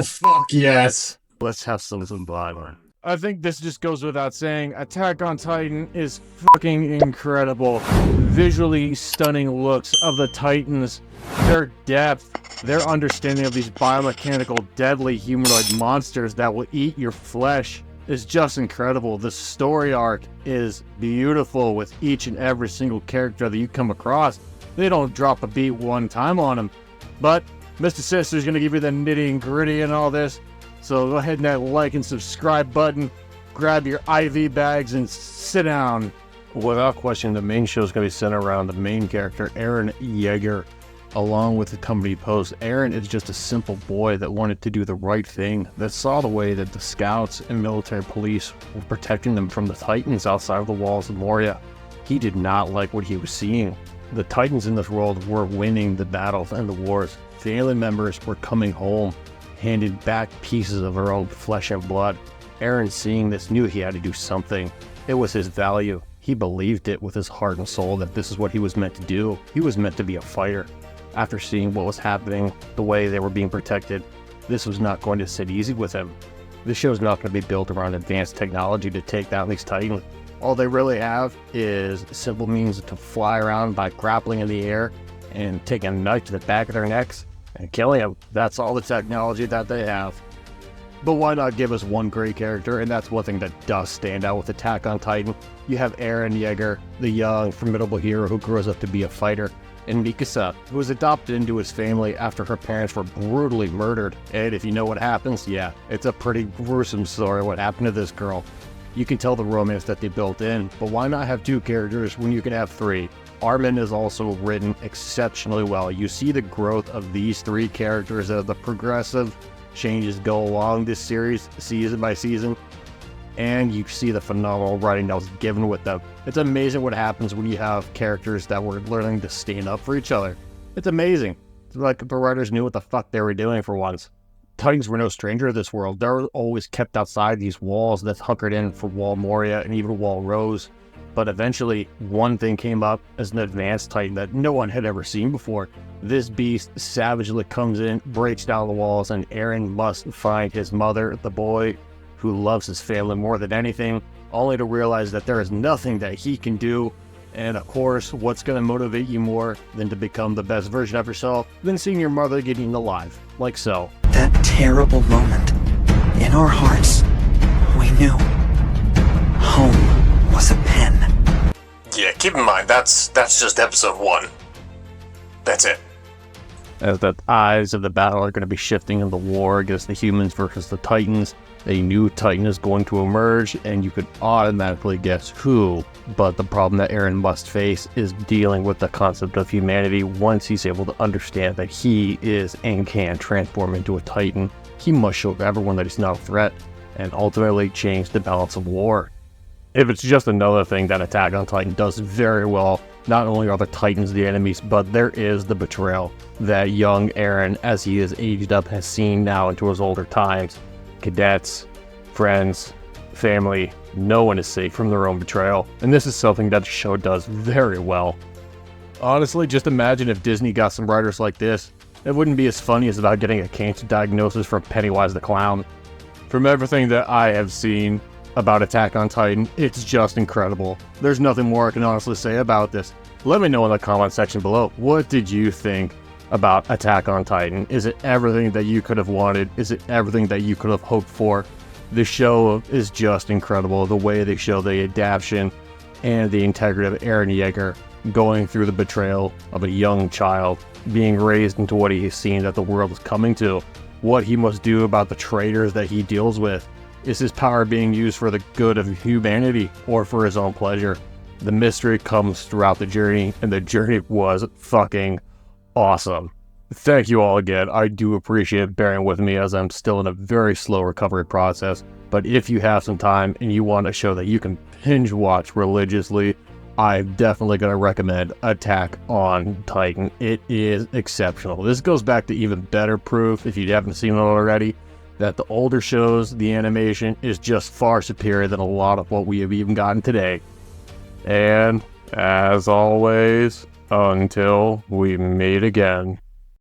fuck yes. Let's have some blood. I think this just goes without saying. Attack on Titan is fucking incredible. Visually stunning looks of the Titans, their depth, their understanding of these biomechanical, deadly humanoid monsters that will eat your flesh is just incredible. The story arc is beautiful with each and every single character that you come across. They don't drop a beat one time on them. But Mr. Sister's going to give you the nitty and gritty and all this. So go ahead and that like and subscribe button, grab your IV bags, and sit down. Without question, the main show is going to be centered around the main character, Eren Yeager, along with the company post. Eren is just a simple boy that wanted to do the right thing, that saw the way that the scouts and military police were protecting them from the Titans outside of the walls of Moria. He did not like what he was seeing. The Titans in this world were winning the battles and the wars. Family members were coming home, handed back pieces of her own flesh and blood. Eren, seeing this, knew he had to do something. It was his value. He believed it with his heart and soul that this is what he was meant to do. He was meant to be a fighter. After seeing what was happening, the way they were being protected, this was not going to sit easy with him. This show is not going to be built around advanced technology to take down these Titans. All they really have is simple means to fly around by grappling in the air and taking a knife to the back of their necks and killing them. That's all the technology that they have. But why not give us one great character? And that's one thing that does stand out with Attack on Titan. You have Eren Yeager, the young, formidable hero who grows up to be a fighter, and Mikasa, who was adopted into his family after her parents were brutally murdered. And if you know what happens, yeah, it's a pretty gruesome story what happened to this girl. You can tell the romance that they built in, but why not have two characters when you can have three? Armin is also written exceptionally well. You see the growth of these three characters as the progressive changes go along this series, season by season, and you see the phenomenal writing that was given with them. It's amazing what happens when you have characters that were learning to stand up for each other. It's amazing. It's like the writers knew what the fuck they were doing for once. Titans were no stranger to this world. They were always kept outside these walls that hunkered in for Wall Moria and even Wall Rose. But eventually, one thing came up as an advanced Titan that no one had ever seen before. This beast savagely comes in, breaks down the walls, and Eren must find his mother, the boy who loves his family more than anything, only to realize that there is nothing that he can do. And of course, what's going to motivate you more than to become the best version of yourself than seeing your mother get eaten alive, like so. That terrible moment, in our hearts, we knew home was a pen. Yeah, keep in mind, that's just episode 1. That's it. As the eyes of the battle are going to be shifting in the war against the humans versus the Titans, a new Titan is going to emerge, and you could automatically guess who. But the problem that Eren must face is dealing with the concept of humanity. Once he's able to understand that he is and can transform into a Titan, he must show everyone that he's not a threat, and ultimately change the balance of war. If it's just another thing that Attack on Titan does very well, not only are the Titans the enemies, but there is the betrayal that young Eren, as he is aged up, has seen now into his older times. Cadets, friends, family, no one is safe from their own betrayal, and this is something that the show does very well. Honestly, just imagine if Disney got some writers like this. It wouldn't be as funny as about getting a cancer diagnosis from Pennywise the Clown. From everything that I have seen about Attack on Titan, it's just incredible. There's nothing more I can honestly say about this. Let me know in the comment section below, what did you think about Attack on Titan? Is it everything that you could have wanted? Is it everything that you could have hoped for? The show is just incredible. The way they show the adaptation and the integrity of Eren Yeager going through the betrayal of a young child, being raised into what he has seen that the world is coming to, what he must do about the traitors that he deals with. Is his power being used for the good of humanity or for his own pleasure? The mystery comes throughout the journey, and the journey was fucking awesome. Thank you all again. I do appreciate bearing with me as I'm still in a very slow recovery process. But if you have some time and you want a show that you can binge watch religiously, I'm definitely going to recommend Attack on Titan. It is exceptional. This goes back to even better proof, if you haven't seen it already, that the older shows, the animation is just far superior than a lot of what we have even gotten today. And as always, until we meet again.